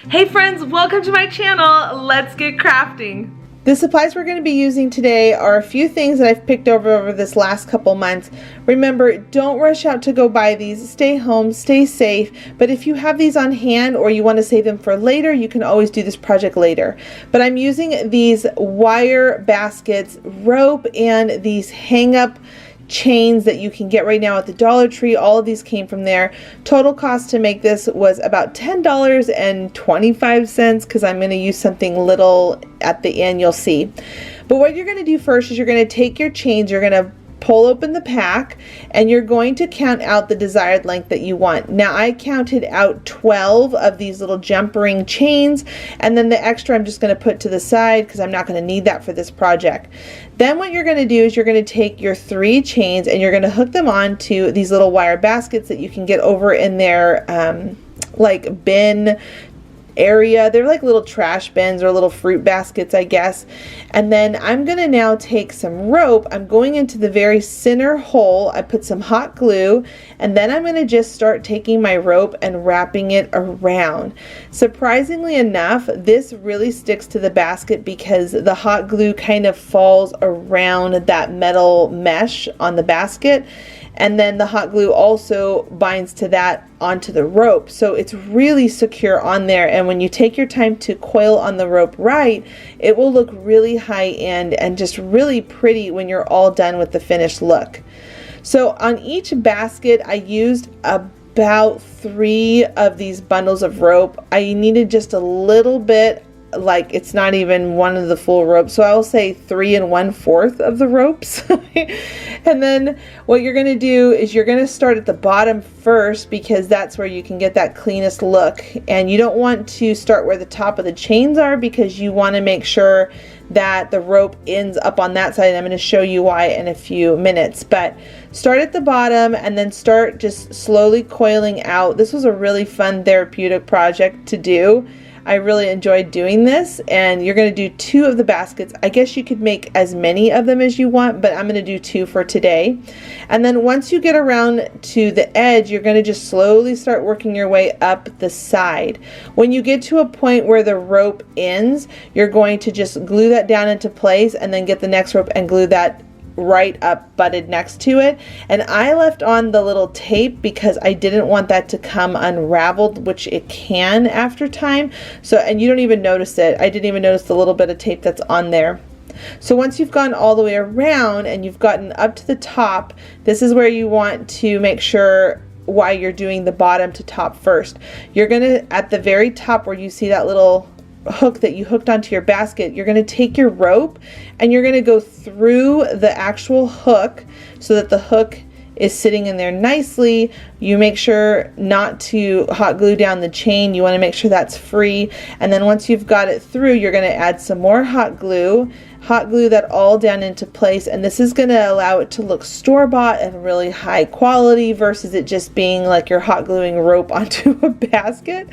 Hey friends, welcome to my channel. Let's get crafting. The supplies we're going to be using today are a few things that I've picked over this last couple months. Remember, don't rush out to go buy these. Stay home, stay safe. But if you have these on hand or you want to save them for later, you can always do this project later. But I'm using these wire baskets, rope, and these hang-up chains that you can get right now at the Dollar Tree. All of these came from there. Total cost to make this was about $10.25 because I'm going to use something little at the end, you'll see. But what you're going to do first is you're going to take your chains, you're going to pull open the pack, and you're going to count out the desired length that you want. Now I counted out 12 of these little jump ring chains, and then the extra I'm just going to put to the side because I'm not going to need that for this project. Then what you're going to do is you're going to take your 3 chains and you're going to hook them onto these little wire baskets that you can get over in their like bin area. They're like little trash bins or little fruit baskets, I guess. And then I'm gonna now take some rope. I'm going into the very center hole. I put some hot glue, and then I'm gonna just start taking my rope and wrapping it around. Surprisingly enough, this really sticks to the basket because the hot glue kind of falls around that metal mesh on the basket, and then the hot glue also binds to that onto the rope, so it's really secure on there. And when you take your time to coil on the rope right, it will look really high end and just really pretty when you're all done with the finished look. So on each basket I used about 3 of these bundles of rope. I needed just a little bit, like it's not even one of the full ropes, so I will say 3 1/4 of the ropes. And then what you're going to do is you're going to start at the bottom first because that's where you can get that cleanest look, and you don't want to start where the top of the chains are because you want to make sure that the rope ends up on that side, and I'm going to show you why in a few minutes. But start at the bottom and then start just slowly coiling out. This was a really fun therapeutic project to do. I really enjoyed doing this, and you're going to do 2 of the baskets. I guess you could make as many of them as you want, but I'm going to do 2 for today. And then once you get around to the edge, you're going to just slowly start working your way up the side. When you get to a point where the rope ends, you're going to just glue that down into place and then get the next rope and glue that right up butted next to it. And I left on the little tape because I didn't want that to come unraveled, which it can after time. So, and you don't even notice it. I didn't even notice the little bit of tape that's on there. So once you've gone all the way around and you've gotten up to the top, this is where you want to make sure why you're doing the bottom to top first. You're gonna, at the very top where you see that little hook that you hooked onto your basket, you're going to take your rope and you're going to go through the actual hook so that the hook is sitting in there nicely. You make sure not to hot glue down the chain. You want to make sure that's free. And then once you've got it through, you're going to add some more hot glue that all down into place, and this is going to allow it to look store-bought and really high quality versus it just being like you're hot gluing rope onto a basket.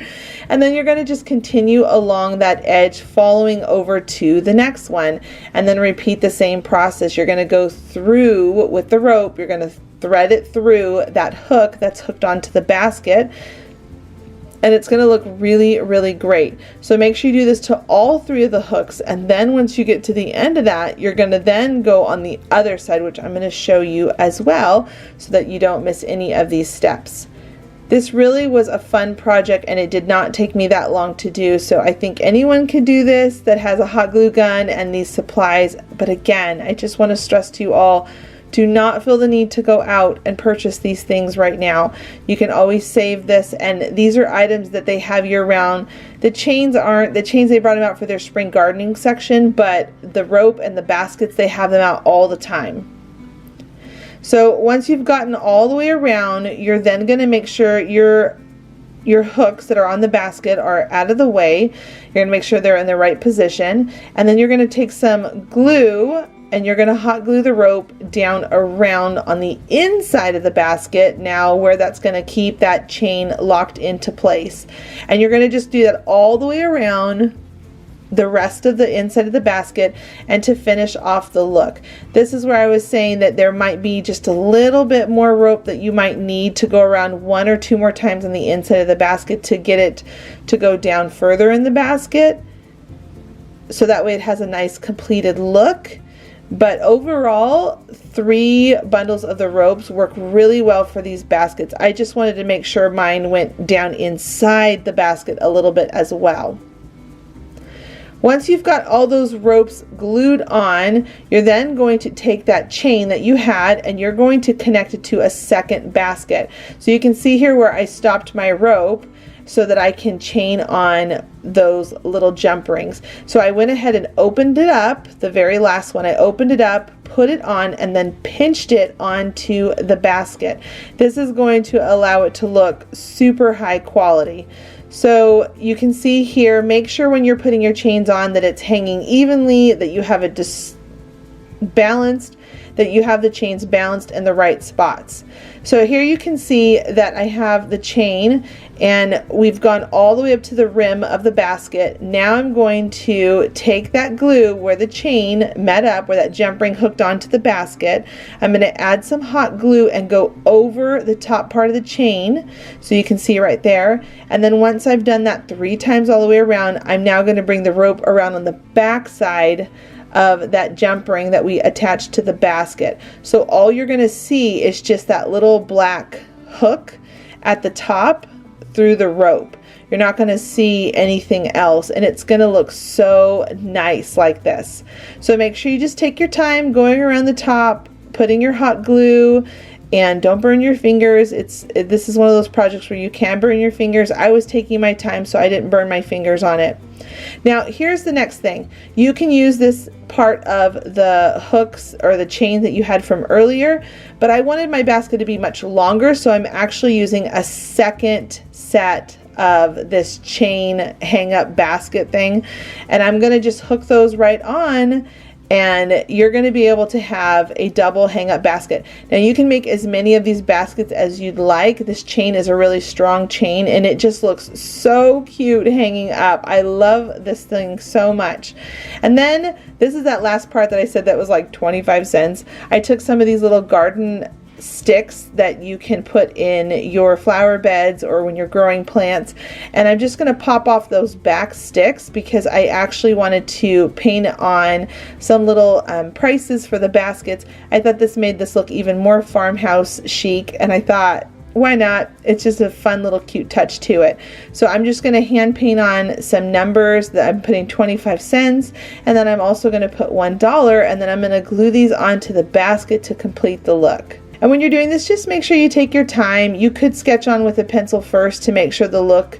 And then you're going to just continue along that edge, following over to the next one, and then repeat the same process. You're going to go through with the rope, you're going to thread it through that hook that's hooked onto the basket, and it's going to look really, really great. So make sure you do this to all 3 of the hooks, and then once you get to the end of that, you're going to then go on the other side, which I'm going to show you as well so that you don't miss any of these steps. This really was a fun project, and it did not take me that long to do, so I think anyone can do this that has a hot glue gun and these supplies. But again, I just want to stress to you all, do not feel the need to go out and purchase these things right now. You can always save this, and these are items that they have year round. The chains aren't, the chains they brought them out for their spring gardening section, but the rope and the baskets, they have them out all the time. So once you've gotten all the way around, you're then going to make sure your hooks that are on the basket are out of the way. You're going to make sure they're in the right position, and then you're going to take some glue and you're going to hot glue the rope down around on the inside of the basket, now where that's going to keep that chain locked into place. And you're going to just do that all the way around the rest of the inside of the basket and to finish off the look. This is where I was saying that there might be just a little bit more rope that you might need to go around 1 or 2 more times on the inside of the basket to get it to go down further in the basket, so that way it has a nice completed look. But overall, 3 bundles of the ropes work really well for these baskets. I just wanted to make sure mine went down inside the basket a little bit as well. Once you've got all those ropes glued on, you're then going to take that chain that you had and you're going to connect it to a second basket. So you can see here where I stopped my rope so that I can chain on those little jump rings. So I went ahead and opened it up, the very last one. I opened it up, put it on, and then pinched it onto the basket. This is going to allow it to look super high quality. So you can see here, make sure when you're putting your chains on that it's hanging evenly, that you have it balanced, that you have the chains balanced in the right spots. So here you can see that I have the chain and we've gone all the way up to the rim of the basket. Now I'm going to take that glue where the chain met up, where that jump ring hooked onto the basket. I'm going to add some hot glue and go over the top part of the chain, so you can see right there. And then once I've done that 3 times all the way around, I'm now going to bring the rope around on the back side of that jump ring that we attached to the basket. So all you're going to see is just that little black hook at the top through the rope. You're not going to see anything else, and it's going to look so nice like this. So make sure you just take your time going around the top, putting your hot glue, and don't burn your fingers. This is one of those projects where you can burn your fingers. I was taking my time, so I didn't burn my fingers on it. Now here's the next thing. You can use this part of the hooks or the chain that you had from earlier, but I wanted my basket to be much longer, so I'm actually using a second set of this chain hang up basket thing, and I'm going to just hook those right on, and you're going to be able to have a double hang up basket. Now you can make as many of these baskets as you'd like. This chain is a really strong chain and it just looks so cute hanging up. I love this thing so much. And then this is that last part that I said that was like 25 cents. I took some of these little garden sticks that you can put in your flower beds or when you're growing plants, and I'm just going to pop off those back sticks because I actually wanted to paint on some little prices for the baskets. I thought this made this look even more farmhouse chic, and I thought, why not? It's just a fun little cute touch to it. So I'm just going to hand paint on some numbers that I'm putting 25 cents, and then I'm also going to put $1, and then I'm going to glue these onto the basket to complete the look. And when you're doing this, just make sure you take your time. You could sketch on with a pencil first to make sure the look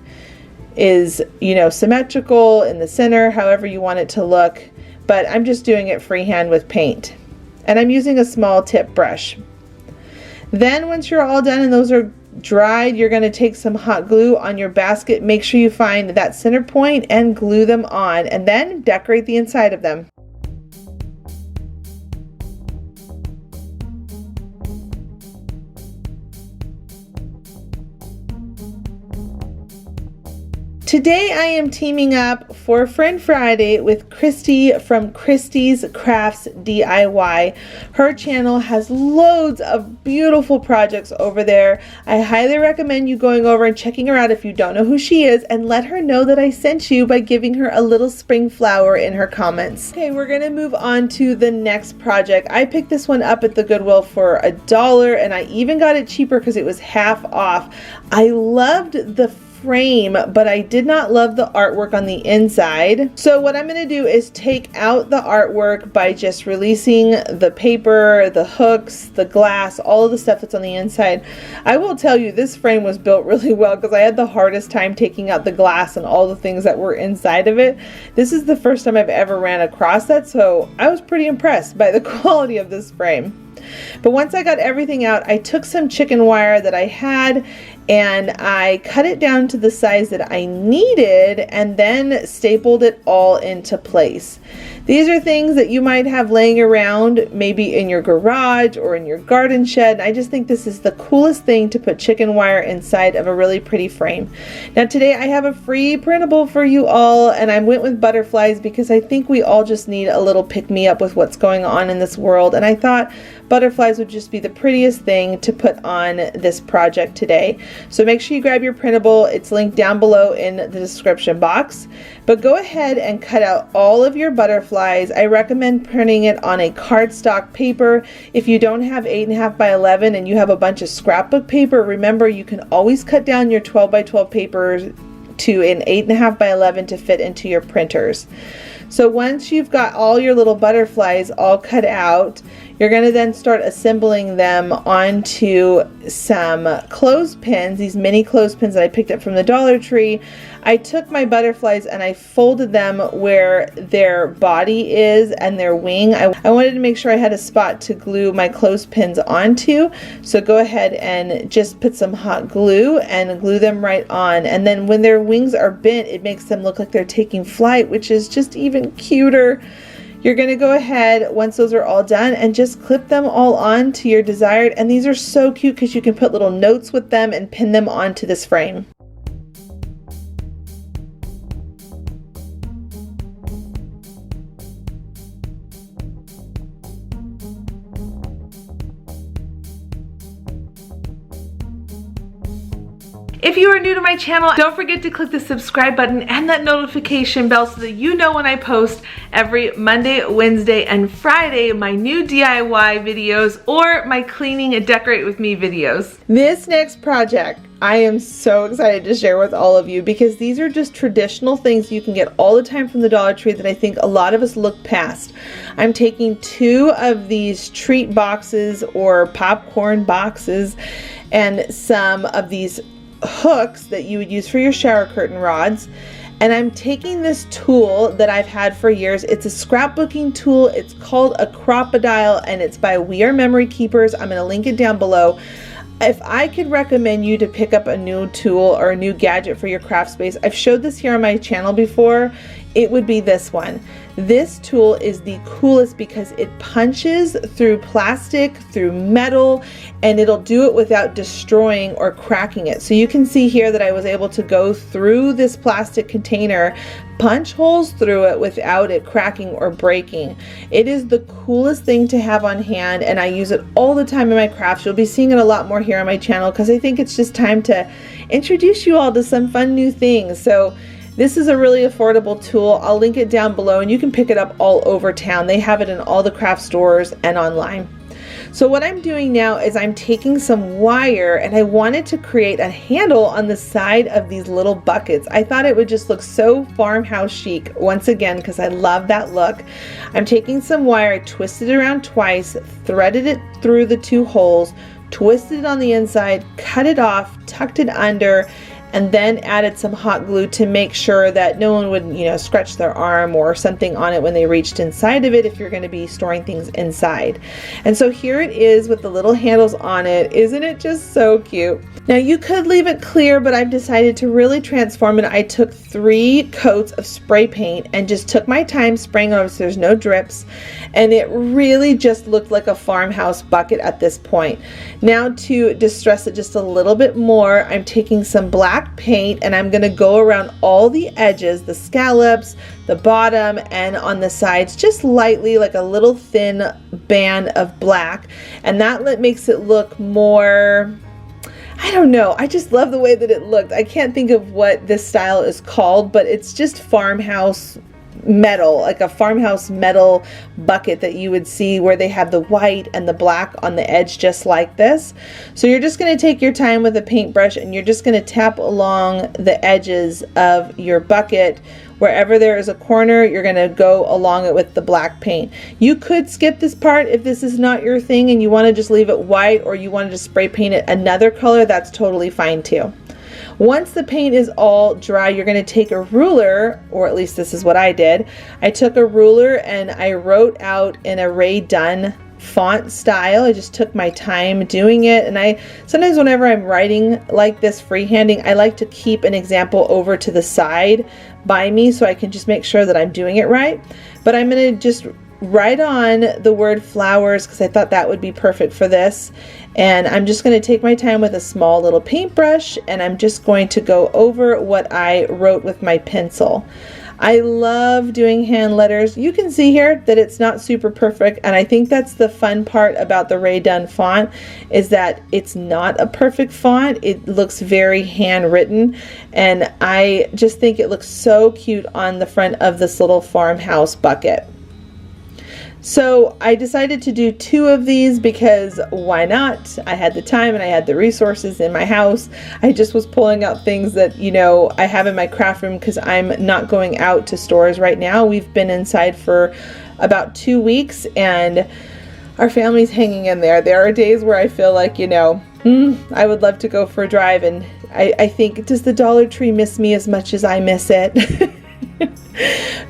is, you know, symmetrical in the center, however you want it to look. But I'm just doing it freehand with paint. And I'm using a small tip brush. Then once you're all done and those are dried, you're going to take some hot glue on your basket. Make sure you find that center point and glue them on, and then decorate the inside of them. Today I am teaming up for Friend Friday with Christy from Christy's Crafts DIY. Her channel has loads of beautiful projects over there. I highly recommend you going over and checking her out if you don't know who she is, and let her know that I sent you by giving her a little spring flower in her comments. Okay, we're gonna move on to the next project. I picked this one up at the Goodwill for $1, and I even got it cheaper because it was half off. I loved the frame, but I did not love the artwork on the inside. So what I'm going to do is take out the artwork by just releasing the paper, the hooks, the glass, all of the stuff that's on the inside. I will tell you, this frame was built really well because I had the hardest time taking out the glass and all the things that were inside of it. This is the first time I've ever ran across that, so I was pretty impressed by the quality of this frame. But once I got everything out, I took some chicken wire that I had and I cut it down to the size that I needed and then stapled it all into place. These are things that you might have laying around maybe in your garage or in your garden shed. I just think this is the coolest thing to put chicken wire inside of a really pretty frame. Now today I have a free printable for you all, and I went with butterflies because I think we all just need a little pick-me-up with what's going on in this world, and I thought butterflies would just be the prettiest thing to put on this project today. So make sure you grab your printable. It's linked down below in the description box. But go ahead and cut out all of your butterflies. I recommend printing it on a cardstock paper. If you don't have 8.5 by 11 and you have a bunch of scrapbook paper, remember you can always cut down your 12 by 12 paper to an 8.5 by 11 to fit into your printers. So once you've got all your little butterflies all cut out, you're going to then start assembling them onto some clothespins, these mini clothespins that I picked up from the Dollar Tree. I took my butterflies and I folded them where their body is and their wing. I wanted to make sure I had a spot to glue my clothespins onto. So go ahead and just put some hot glue and glue them right on. And then when their wings are bent, it makes them look like they're taking flight, which is just even cuter. You're going to go ahead, once those are all done, and just clip them all on to your desired. And these are so cute because you can put little notes with them and pin them onto this frame. If you are new to my channel, don't forget to click the subscribe button and that notification bell so that you know when I post every Monday, Wednesday, and Friday my new DIY videos or my cleaning and decorate with me videos. This next project I am so excited to share with all of you because these are just traditional things you can get all the time from the Dollar Tree that I think a lot of us look past. I'm taking 2 of these treat boxes or popcorn boxes and some of these hooks that you would use for your shower curtain rods, and I'm taking this tool that I've had for years. It's a scrapbooking tool. It's called a Crop-A-Dile and it's by We Are Memory Keepers. I'm going to link it down below. If I could recommend you to pick up a new tool or a new gadget for your craft space, I've showed this here on my channel before, it would be this one. This tool is the coolest because it punches through plastic, through metal, and it'll do it without destroying or cracking it. So you can see here that I was able to go through this plastic container, punch holes through it without it cracking or breaking. It is the coolest thing to have on hand, and I use it all the time in my crafts. You'll be seeing it a lot more here on my channel because I think it's just time to introduce you all to some fun new things. So this is a really affordable tool. I'll link it down below and you can pick it up all over town. They have it in all the craft stores and online. So what I'm doing now is I'm taking some wire and I wanted to create a handle on the side of these little buckets. I thought it would just look so farmhouse chic once again because I love that look. I'm taking some wire, I twisted it around twice, threaded it through the 2 holes, twisted it on the inside, cut it off, tucked it under, and then added some hot glue to make sure that no one would, you know, scratch their arm or something on it when they reached inside of it if you're going to be storing things inside. And so here it is with the little handles on it. Isn't it just so cute? Now you could leave it clear, but I've decided to really transform it. I took 3 coats of spray paint and just took my time spraying on it so there's no drips, and it really just looked like a farmhouse bucket at this point. Now to distress it just a little bit more, I'm taking some black paint and I'm going to go around all the edges, the scallops, the bottom, and on the sides just lightly, like a little thin band of black, and that makes it look more, I don't know, I just love the way that it looked. I can't think of what this style is called, but it's just farmhouse metal, like a farmhouse metal bucket that you would see where they have the white and the black on the edge just like this. So you're just going to take your time with a paintbrush and you're just going to tap along the edges of your bucket. Wherever there is a corner, you're going to go along it with the black paint. You could skip this part if this is not your thing and you want to just leave it white, or you want to just spray paint it another color. That's totally fine too. Once the paint is all dry, you're going to take a ruler, or at least this is what I did. I took a ruler and I wrote out an array done font style. I just took my time doing it, and I sometimes whenever I'm writing like this freehanding, I like to keep an example over to the side by me so I can just make sure that I'm doing it right. But I'm going to just write on the word flowers because I thought that would be perfect for this, and I'm just going to take my time with a small little paintbrush, and I'm just going to go over what I wrote with my pencil. I love doing hand letters. You can see here that it's not super perfect, and I think that's the fun part about the Rae Dunn font, is that it's not a perfect font. It looks very handwritten, and I just think it looks so cute on the front of this little farmhouse bucket. So I decided to do 2 of these because why not? I had the time and I had the resources in my house. I just was pulling out things that, you know, I have in my craft room because I'm not going out to stores right now. We've been inside for about 2 weeks and our family's hanging in there. There are days where I feel like, you know, I would love to go for a drive, and I think, does the Dollar Tree miss me as much as I miss it?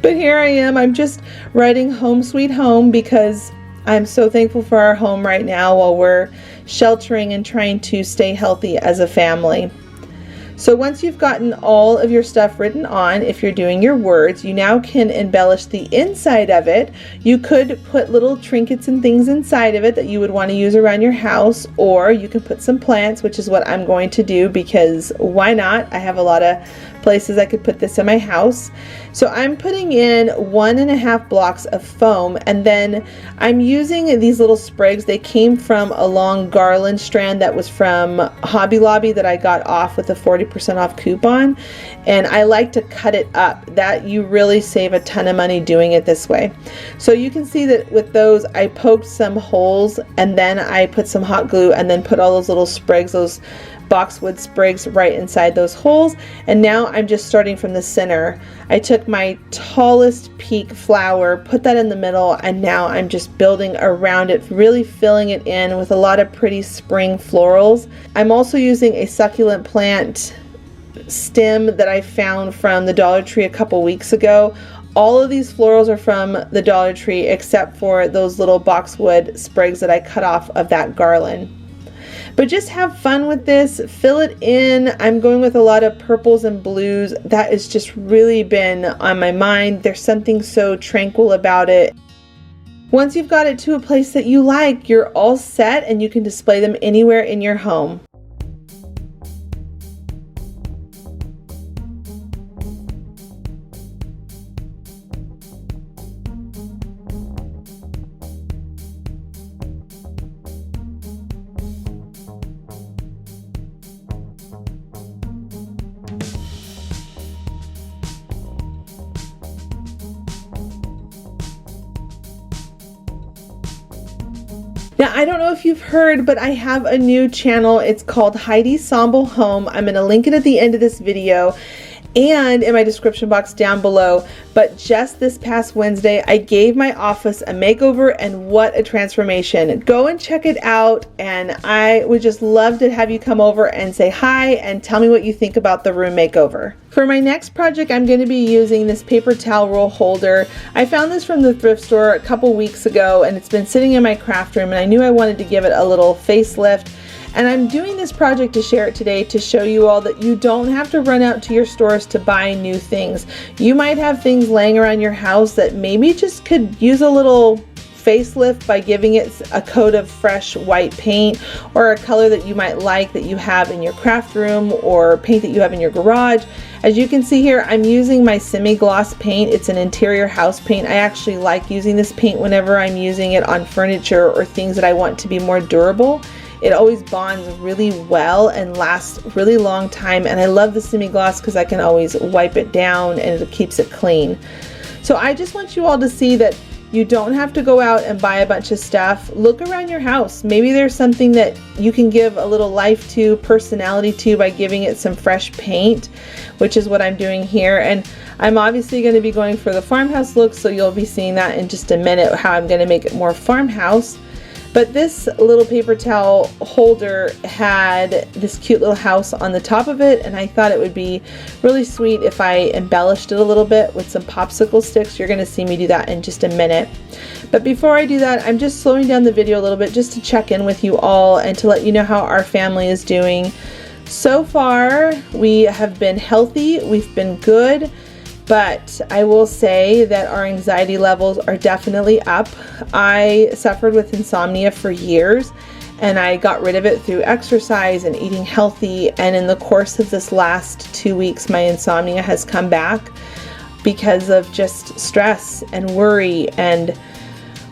But here I am. I'm just writing home sweet home because I'm so thankful for our home right now while we're sheltering and trying to stay healthy as a family. So once you've gotten all of your stuff written on, if you're doing your words, you now can embellish the inside of it. You could put little trinkets and things inside of it that you would want to use around your house, or you can put some plants, which is what I'm going to do because why not? I have a lot of places I could put this in my house. So I'm putting in 1.5 blocks of foam, and then I'm using these little sprigs. They came from a long garland strand that was from Hobby Lobby that I got off with a 40% off coupon, and I like to cut it up. That you really save a ton of money doing it this way. So you can see that with those I poked some holes, and then I put some hot glue and then put all those little sprigs, those boxwood sprigs, right inside those holes. And now I'm just starting from the center. I took my tallest peak flower, put that in the middle, and now I'm just building around it, really filling it in with a lot of pretty spring florals. I'm also using a succulent plant stem that I found from the Dollar Tree a couple weeks ago. All of these florals are from the Dollar Tree except for those little boxwood sprigs that I cut off of that garland. But just have fun with this, fill it in. I'm going with a lot of purples and blues. That has just really been on my mind. There's something so tranquil about it. Once you've got it to a place that you like, you're all set and you can display them anywhere in your home. Now, I don't know if you've heard, but I have a new channel. It's called Heidi Sonboul Home. I'm going to link it at the end of this video and in my description box down below. But just this past Wednesday, I gave my office a makeover, and what a transformation. Go and check it out, and I would just love to have you come over and say hi and tell me what you think about the room makeover. For my next project, I'm going to be using this paper towel roll holder. I found this from the thrift store a couple weeks ago, and it's been sitting in my craft room, and I knew I wanted to give it a little facelift. And I'm doing this project to share it today to show you all that you don't have to run out to your stores to buy new things. You might have things laying around your house that maybe just could use a little facelift by giving it a coat of fresh white paint, or a color that you might like that you have in your craft room, or paint that you have in your garage. As you can see here, I'm using my semi-gloss paint. It's an interior house paint. I actually like using this paint whenever I'm using it on furniture or things that I want to be more durable. It always bonds really well and lasts a really long time, and I love the semi-gloss because I can always wipe it down and it keeps it clean. So I just want you all to see that you don't have to go out and buy a bunch of stuff. Look around your house. Maybe there's something that you can give a little life to, personality to, by giving it some fresh paint, which is what I'm doing here. And I'm obviously going to be going for the farmhouse look, so you'll be seeing that in just a minute, how I'm going to make it more farmhouse. But this little paper towel holder had this cute little house on the top of it, and I thought it would be really sweet if I embellished it a little bit with some popsicle sticks. You're going to see me do that in just a minute. But before I do that, I'm just slowing down the video a little bit just to check in with you all and to let you know how our family is doing. So far, we have been healthy, we've been good. But I will say that our anxiety levels are definitely up. I suffered with insomnia for years, and I got rid of it through exercise and eating healthy. And in the course of this last 2 weeks, my insomnia has come back because of just stress and worry and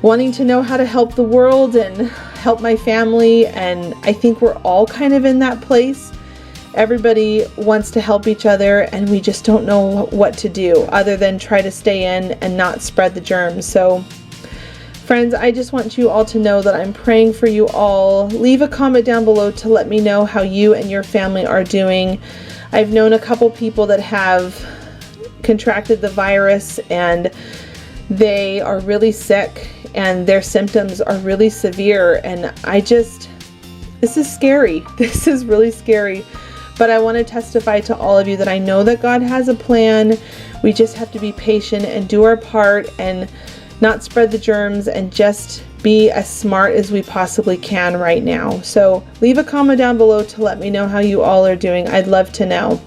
wanting to know how to help the world and help my family. And I think we're all kind of in that place. Everybody wants to help each other, and we just don't know what to do other than try to stay in and not spread the germs. So friends, I just want you all to know that I'm praying for you all. Leave a comment down below to let me know how you and your family are doing. I've known a couple people that have contracted the virus, and they are really sick and their symptoms are really severe, and this is scary. This is really scary. But I want to testify to all of you that I know that God has a plan. We just have to be patient and do our part and not spread the germs and just be as smart as we possibly can right now. So leave a comment down below to let me know how you all are doing. I'd love to know.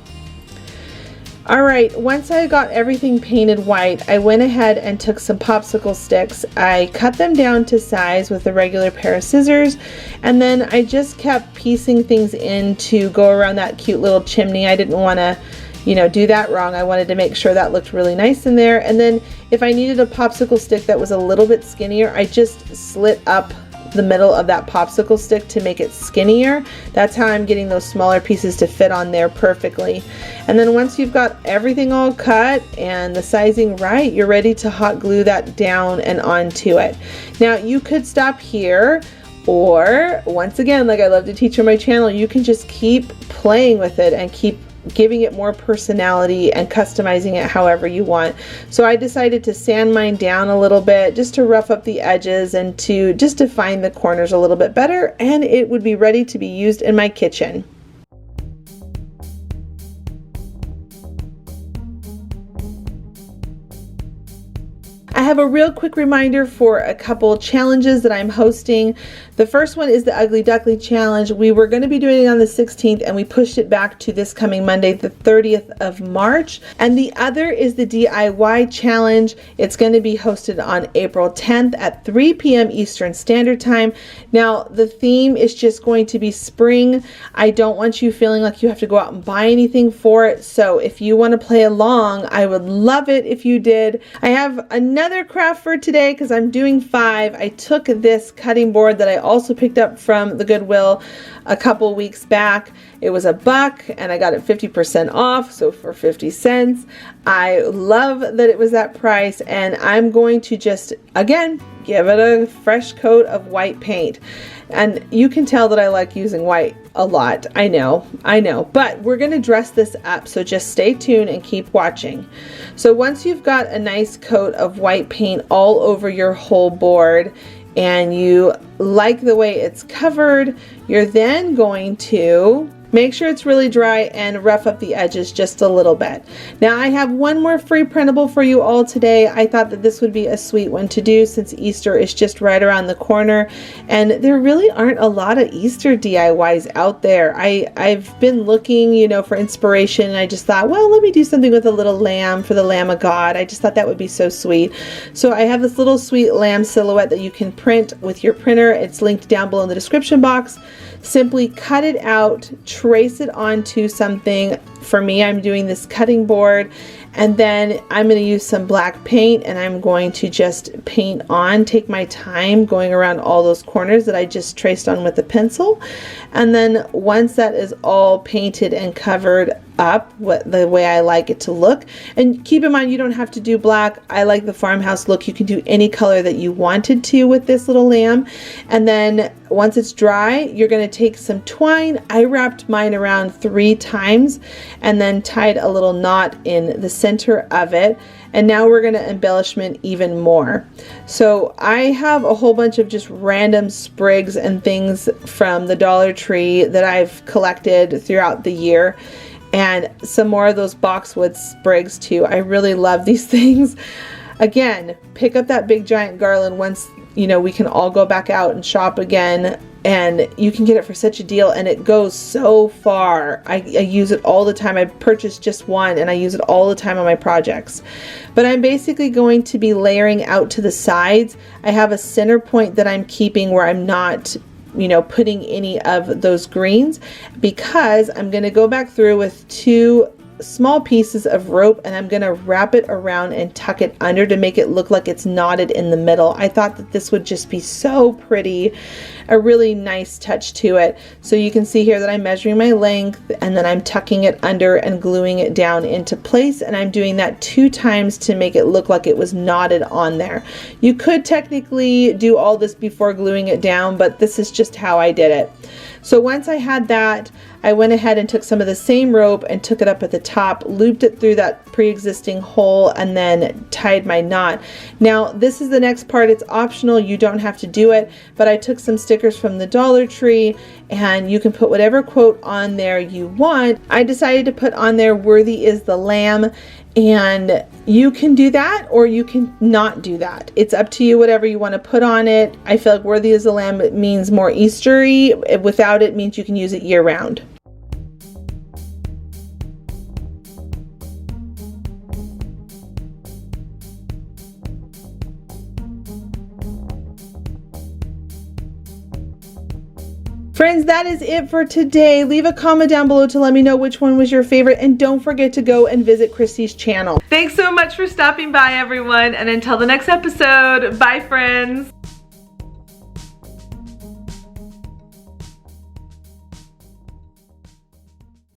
All right, once I got everything painted white, I went ahead and took some popsicle sticks. I cut them down to size with a regular pair of scissors, and then I just kept piecing things in to go around that cute little chimney. I didn't want to, do that wrong. I wanted to make sure that looked really nice in there. And then if I needed a popsicle stick that was a little bit skinnier, I just slit up the middle of that popsicle stick to make it skinnier. That's how I'm getting those smaller pieces to fit on there perfectly. And then once you've got everything all cut and the sizing right, you're ready to hot glue that down and onto it. Now you could stop here, or once again, like I love to teach on my channel, you can just keep playing with it and keep giving it more personality and customizing it however you want. So I decided to sand mine down a little bit just to rough up the edges and to just define the corners a little bit better, and it would be ready to be used in my kitchen. I have a real quick reminder for a couple challenges that I'm hosting. The first one is the Ugly Duckly Challenge. We were going to be doing it on the 16th, and we pushed it back to this coming Monday, the 30th of March. And the other is the DIY Challenge. It's going to be hosted on April 10th at 3 p.m. Eastern Standard Time. Now, the theme is just going to be spring. I don't want you feeling like you have to go out and buy anything for it. So if you want to play along, I would love it if you did. I have another craft for today because I'm doing 5. I took this cutting board that I also picked up from the Goodwill a couple weeks back. It was $1 and I got it 50% off, so for 50 cents. I love that it was that price, and I'm going to just, again, give it a fresh coat of white paint. And you can tell that I like using white a lot. I know, but we're going to dress this up, so just stay tuned and keep watching. So once you've got a nice coat of white paint all over your whole board and you like the way it's covered, you're then going to make sure it's really dry and rough up the edges just a little bit. Now I have one more free printable for you all today. I thought that this would be a sweet one to do since Easter is just right around the corner, and there really aren't a lot of Easter DIYs out there. I've been looking, for inspiration, and I just thought, well, let me do something with a little lamb for the Lamb of God. I just thought that would be so sweet. So I have this little sweet lamb silhouette that you can print with your printer. It's linked down below in the description box. Simply cut it out, trace it onto something. For me, I'm doing this cutting board, and then I'm going to use some black paint, and I'm going to just paint on, take my time going around all those corners that I just traced on with a pencil. And then once that is all painted and covered up the way I like it to look, and keep in mind you don't have to do black. I like the farmhouse look. You can do any color that you wanted to with this little lamb. And then once it's dry, you're going to take some twine. I wrapped mine around 3 times and then tied a little knot in the center of it. and now we're going to embellishment even more. So I have a whole bunch of just random sprigs and things from the Dollar Tree that I've collected throughout the year, and some more of those boxwood sprigs too. I really love these things. Again, pick up that big giant garland once, you know, we can all go back out and shop again, and you can get it for such a deal, and it goes so far. I use it all the time. I purchased just one and I use it all the time on my projects. But I'm basically going to be layering out to the sides. I have a center point that I'm keeping where I'm not, you know, putting any of those greens, because I'm going to go back through with 2 small pieces of rope, and I'm going to wrap it around and tuck it under to make it look like it's knotted in the middle. I thought that this would just be so pretty, a really nice touch to it. So you can see here that I'm measuring my length, and then I'm tucking it under and gluing it down into place, and I'm doing that 2 times to make it look like it was knotted on there. You could technically do all this before gluing it down, but this is just how I did it. So once I had that, I went ahead and took some of the same rope and took it up at the top, looped it through that pre-existing hole, and then tied my knot. Now this is the next part. It's optional, you don't have to do it, but I took some stickers from the Dollar Tree, and you can put whatever quote on there you want. I decided to put on there, "Worthy is the Lamb," and you can do that or you can not do that. It's up to you, whatever you want to put on it. I feel like "Worthy is the Lamb," it means more Eastery. Without it means you can use it year round. Friends, that is it for today. Leave a comment down below to let me know which one was your favorite, and don't forget to go and visit Christy's channel. Thanks so much for stopping by, everyone, and until the next episode, bye friends.